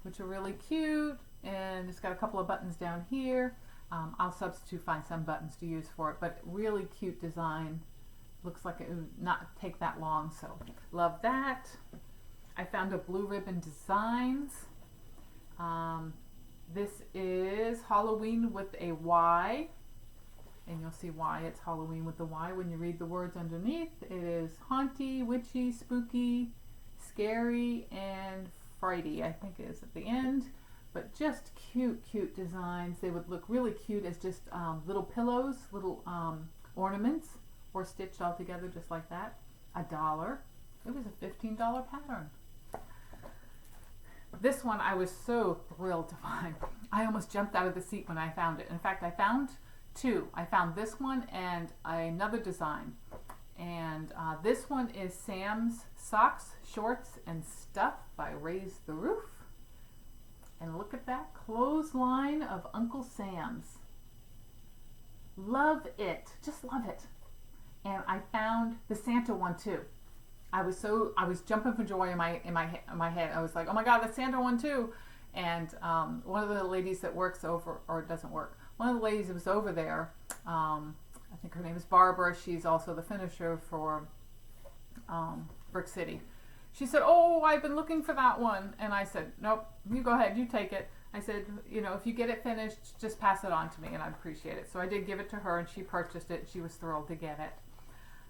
Speaker 1: which are really cute. And it's got a couple of buttons down here. I'll find some buttons to use for it, but really cute design. Looks like it would not take that long, so love that. I found a Blue Ribbon Designs. This is Halloween with a Y, and you'll see why it's Halloween with the Y when you read the words underneath. It is haunty, witchy, spooky, scary, and frighty, I think it is at the end. But just cute, cute designs. They would look really cute as just little pillows, little ornaments, or stitched all together just like that. $1. It was a $15 pattern. This one I was so thrilled to find. I almost jumped out of the seat when I found it. In fact, I found two. I found this one and another design. And this one is Sam's Socks, Shorts, and Stuff by Raise the Roof. And look at that clothesline of Uncle Sam's. Love it. Just love it. And I found the Santa one too. I was jumping for joy in my head. I was like, "Oh my God, the Santa one too!" And one of the ladies that works over, or doesn't work, one of the ladies that was over there, I think her name is Barbara. She's also the finisher for Brick City. She said, "Oh, I've been looking for that one," and I said, "Nope, you go ahead, you take it." I said, "If you get it finished, just pass it on to me, and I'd appreciate it." So I did give it to her, and she purchased it. She was thrilled to get it.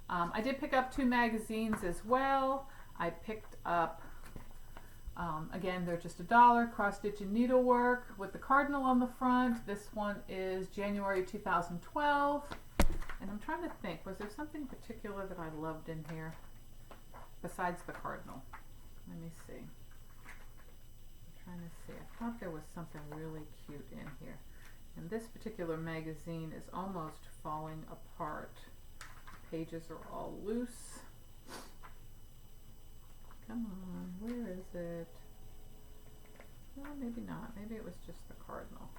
Speaker 1: I did pick up 2 magazines as well. I picked up, again, they're just $1, cross stitch and needlework with the cardinal on the front. This one is January 2012. And I'm trying to think, was there something particular that I loved in here besides the cardinal? Let me see. I'm trying to see. I thought there was something really cute in here. And this particular magazine is almost falling apart. pages are all loose. Come on, where is it? Well, maybe not. Maybe it was just the cardinal.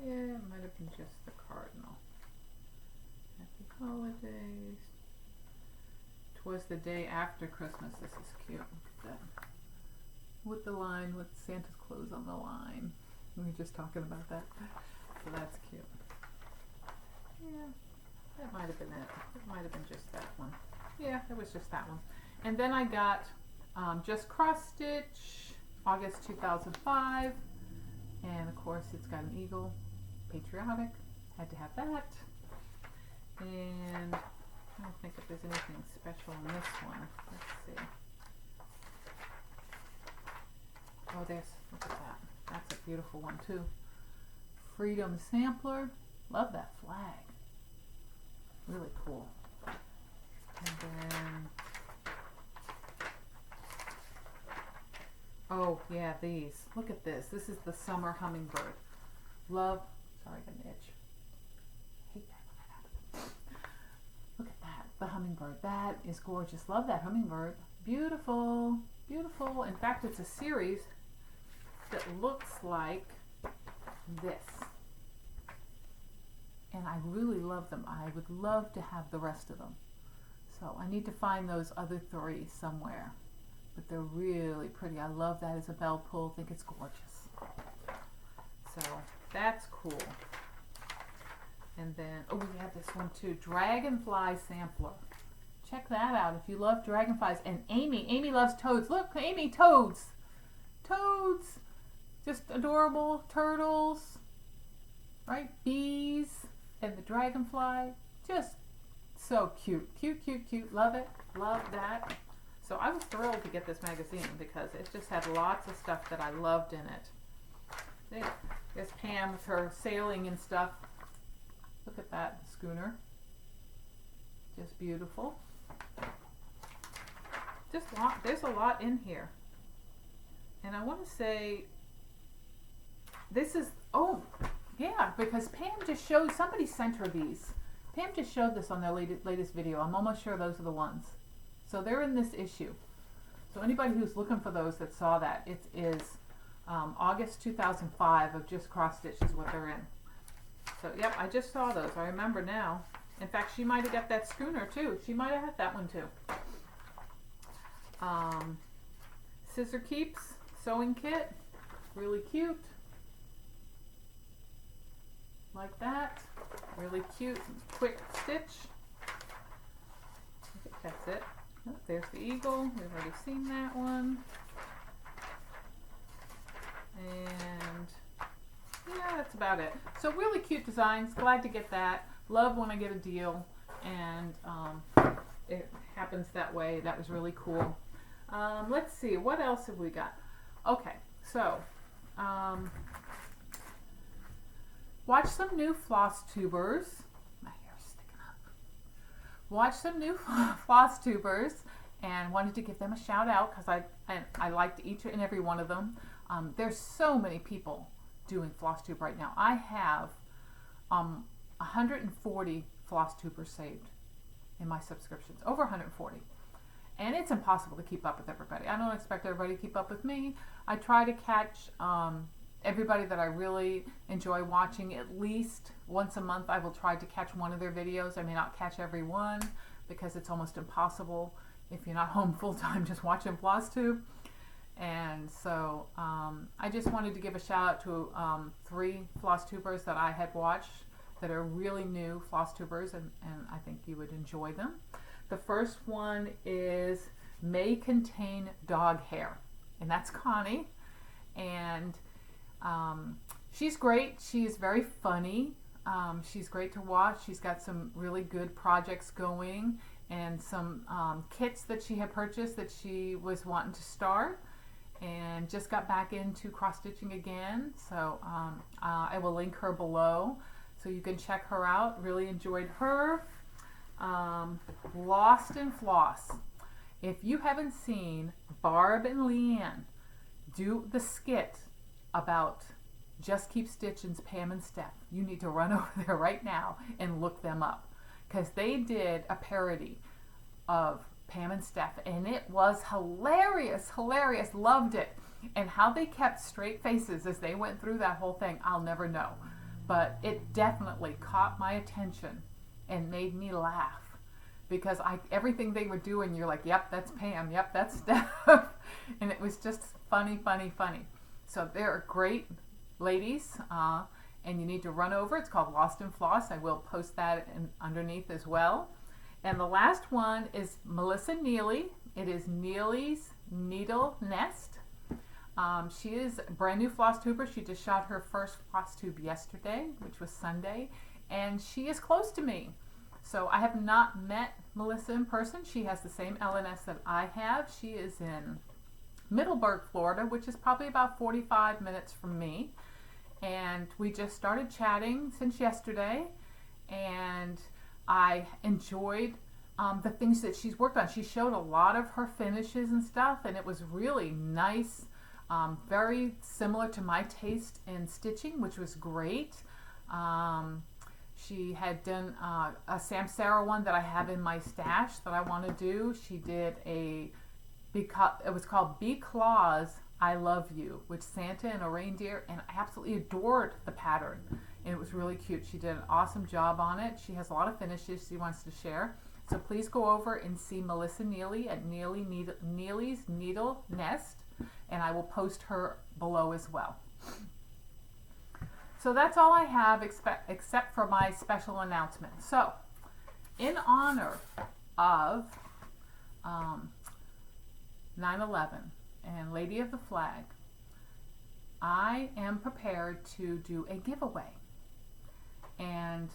Speaker 1: Yeah, it might have been just the cardinal. Happy holidays. 'Twas the day after Christmas. This is cute. Look at that. With the line, with Santa's clothes on the line. We were just talking about that. So that's cute. Yeah, that might have been it. It might have been just that one. Yeah, it was just that one. And then I got Just Cross Stitch, August 2005. And of course it's got an eagle, patriotic, had to have that. And I don't think if there's anything special in this one. Let's see. Oh, look at that. That's a beautiful one too. Freedom Sampler, love that flag. Really cool. And then, oh yeah, these. Look at this. This is the summer hummingbird. Love, sorry, I got an itch. Hate that when that happens. Look at that, the hummingbird. That is gorgeous. Love that hummingbird. Beautiful, beautiful. In fact, it's a series that looks like this. And I really love them. I would love to have the rest of them. So I need to find those other three somewhere. But they're really pretty. I love that as a bell pull. I think it's gorgeous. So that's cool. And then, oh, we have this one too. Dragonfly Sampler. Check that out if you love dragonflies. And Amy loves toads. Look, Amy, toads. Toads. Just adorable. Turtles. Right? Bees. And the dragonfly. Just so cute. Cute, cute, cute. Love it. Love that. So I was thrilled to get this magazine because it just had lots of stuff that I loved in it. There's Pam with her sailing and stuff. Look at that schooner. Just beautiful. There's a lot in here. And I want to say, this is, oh, yeah, because Pam just showed, somebody sent her these. Pam just showed this on their latest video. I'm almost sure those are the ones. So they're in this issue. So anybody who's looking for those that saw that, it is August 2005 of Just Cross Stitch is what they're in. So yep, I just saw those. I remember now. In fact, she might have got that schooner too. She might have had that one too. Scissor Keeps sewing kit, really cute. Like that, really cute, quick stitch. I think that's it. Oh, there's the eagle. We've already seen that one. And yeah, that's about it. So really cute designs. Glad to get that. Love when I get a deal, and it happens that way. That was really cool. Let's see, what else have we got? Okay, so watch some new Flosstubers. My hair's sticking up. Watch some new Flosstubers, and wanted to give them a shout out because I liked each and every one of them. There's so many people doing Flosstube right now. I have 140 Flosstubers saved in my subscriptions, over 140. And it's impossible to keep up with everybody. I don't expect everybody to keep up with me. I try to catch everybody that I really enjoy watching at least once a month. I will try to catch one of their videos. I may not catch every one because it's almost impossible if you're not home full time just watching Flosstube. And so I just wanted to give a shout out to 3 Flosstubers that I had watched that are really new Flosstubers, and I think you would enjoy them. The first one is May Contain Dog Hair, and that's Connie. And she's great. She's very funny. She's great to watch. She's got some really good projects going and some kits that she had purchased that she was wanting to start and just got back into cross-stitching again. So I will link her below so you can check her out. Really enjoyed her. Lost in Floss. If you haven't seen Barb and Leanne do the skit about Just Keep Stitching's Pam and Steph. You need to run over there right now and look them up, because they did a parody of Pam and Steph, and it was hilarious, hilarious. Loved it. And how they kept straight faces as they went through that whole thing, I'll never know. But it definitely caught my attention and made me laugh, because everything they were doing, you're like, yep, that's Pam, yep, that's Steph. And it was just funny, funny, funny. So they're great ladies, and you need to run over. It's called Lost and Floss. I will post that underneath as well. And the last one is Melissa Neely. It is Neely's Needle Nest. She is a brand new Flosstuber. She just shot her first Flosstube yesterday, which was Sunday, and she is close to me. So I have not met Melissa in person. She has the same LNS that I have. She is in Middleburg, Florida, which is probably about 45 minutes from me. And we just started chatting since yesterday, and I enjoyed the things that she's worked on. She showed a lot of her finishes and stuff, and it was really nice, very similar to my taste in stitching, which was great. She had done a Samsara one that I have in my stash that I want to do. She did it was called Be Claus, I Love You, with Santa and a reindeer, and I absolutely adored the pattern, and it was really cute. She did an awesome job on it. She has a lot of finishes she wants to share. So please go over and see Melissa Neely at Neely's Needle Nest, and I will post her below as well. So that's all I have except for my special announcement. So in honor of 9/11 and Lady of the Flag, I am prepared to do a giveaway. And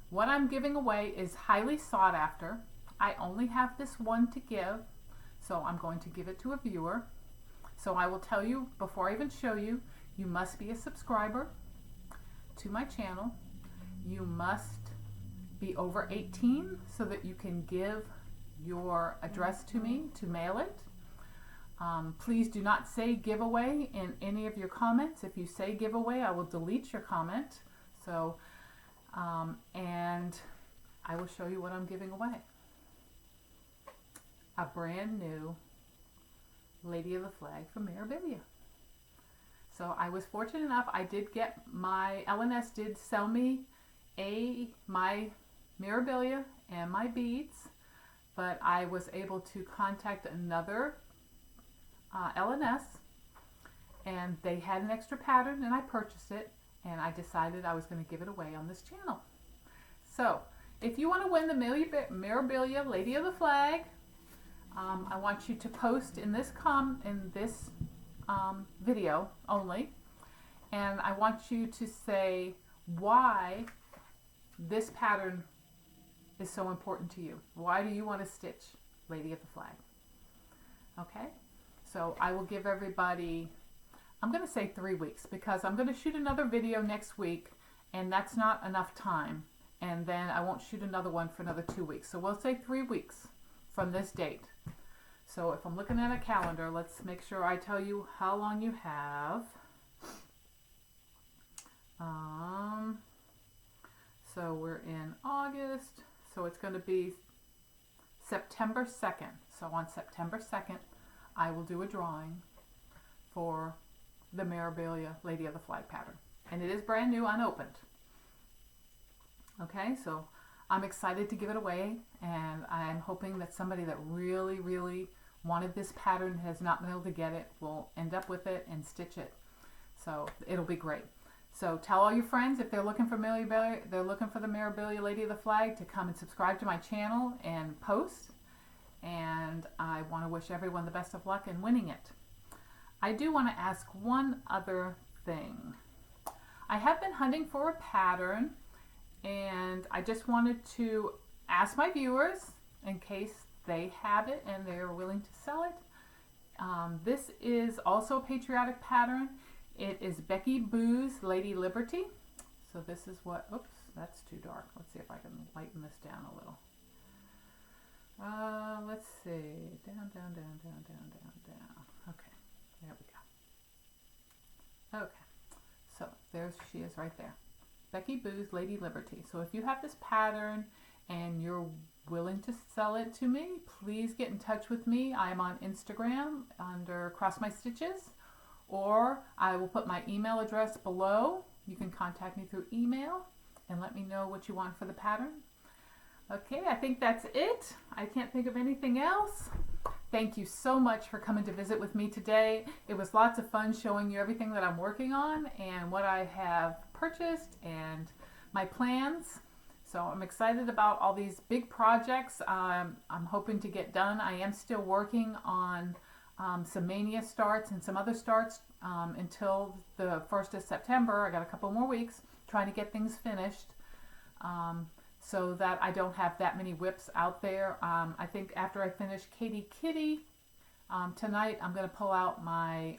Speaker 1: what I'm giving away is highly sought after. I only have this one to give, so I'm going to give it to a viewer. So I will tell you, before I even show you, you must be a subscriber to my channel. You must be over 18 so that you can give your address to me to mail it. Please do not say giveaway in any of your comments. If you say giveaway, I will delete your comment. So, and I will show you what I'm giving away. A brand new Lady of the Flag from Mirabilia. So I was fortunate enough, I did get, my LNS did sell me my Mirabilia and my beads, but I was able to contact another LNS, and they had an extra pattern, and I purchased it, and I decided I was going to give it away on this channel. So if you want to win the Mirabilia Lady of the Flag, I want you to post in this video only, and I want you to say why this pattern is so important to you. Why do you want to stitch Lady of the Flag? Okay, so I will give everybody, I'm going to say 3 weeks, because I'm going to shoot another video next week, and that's not enough time, and then I won't shoot another one for another 2 weeks. So we'll say 3 weeks from this date. So if I'm looking at a calendar, let's make sure I tell you how long you have. So we're in August, so it's going to be September 2nd. So on September 2nd, I will do a drawing for the Mirabilia Lady of the Flag pattern. And it is brand new, unopened. Okay, so I'm excited to give it away, and I'm hoping that somebody that really, really wanted this pattern, has not been able to get it, will end up with it and stitch it. So it'll be great. So tell all your friends, if they're looking for they're looking for the Mirabilia Lady of the Flag, to come and subscribe to my channel and post. And I want to wish everyone the best of luck in winning it. I do want to ask one other thing. I have been hunting for a pattern, and I just wanted to ask my viewers, in case they have it and they're willing to sell it. This is also a patriotic pattern. It is Becky Boo's Lady Liberty. So this is what, oops, that's too dark. Let's see if I can lighten this down a little. Let's see, down. Okay, there we go. Okay, So there she is right there. Becky Boo's Lady Liberty. So if you have this pattern and you're willing to sell it to me, please get in touch with me. I'm on Instagram under Cross My Stitches, or I will put my email address below. You can contact me through email and let me know what you want for the pattern. Okay, I think that's it. I can't think of anything else. Thank you so much for coming to visit with me today. It was lots of fun showing you everything that I'm working on and what I have purchased and my plans. So I'm excited about all these big projects I'm hoping to get done. I am still working on some Mania starts and some other starts until the 1st of September. I got a couple more weeks trying to get things finished. So that I don't have that many whips out there. I think after I finish Katie Kitty tonight, I'm going to pull out my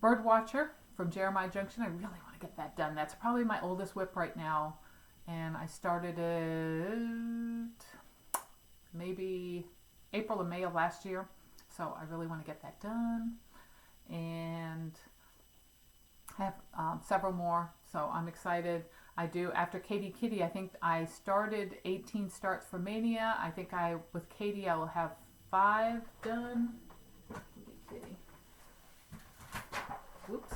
Speaker 1: Bird Watcher from Jeremiah Junction. I really want to get that done. That's probably my oldest whip right now. And I started it maybe April or May of last year. So I really want to get that done. And I have several more. So I'm excited. I do, after Katie Kitty, I think I started 18 starts for Mania. I think with Katie, I will have 5 done. Kitty. Whoops.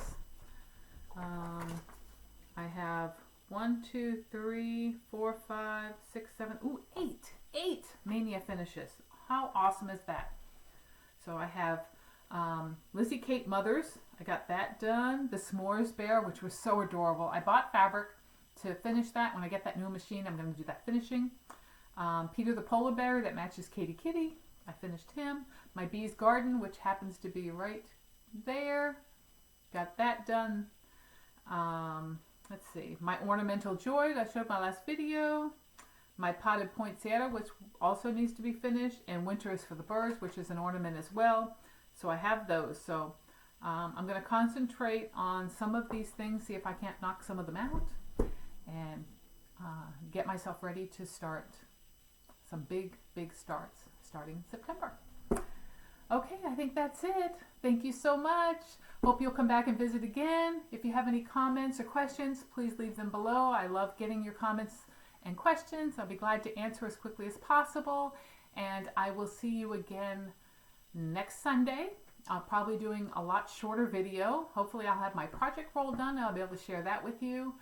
Speaker 1: I have 1, 2, 3, 4, 5, 6, 7, 8 Mania finishes. How awesome is that? So I have Lizzie Kate Mothers. I got that done. The S'mores Bear, which was so adorable. I bought fabric to finish that. When I get that new machine, I'm going to do that finishing. Peter the Polar Bear, that matches Katie Kitty. I finished him. My Bee's Garden, which happens to be right there. Got that done. Let's see. My Ornamental Joy, that I showed my last video. My Potted Poinsettia, which also needs to be finished. And Winter is for the Birds, which is an ornament as well. So I have those. So I'm going to concentrate on some of these things, see if I can't knock some of them out, and get myself ready to start some big starts starting in September. Okay, I think that's it. Thank you so much. Hope you'll come back and visit again. If you have any comments or questions, please leave them below. I love getting your comments and questions. I'll be glad to answer as quickly as possible. And I will see you again next Sunday. I'll probably doing a lot shorter video. Hopefully I'll have my project roll done and I'll be able to share that with you.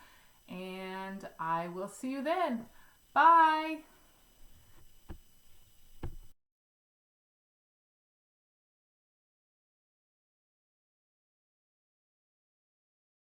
Speaker 1: And I will see you then. Bye.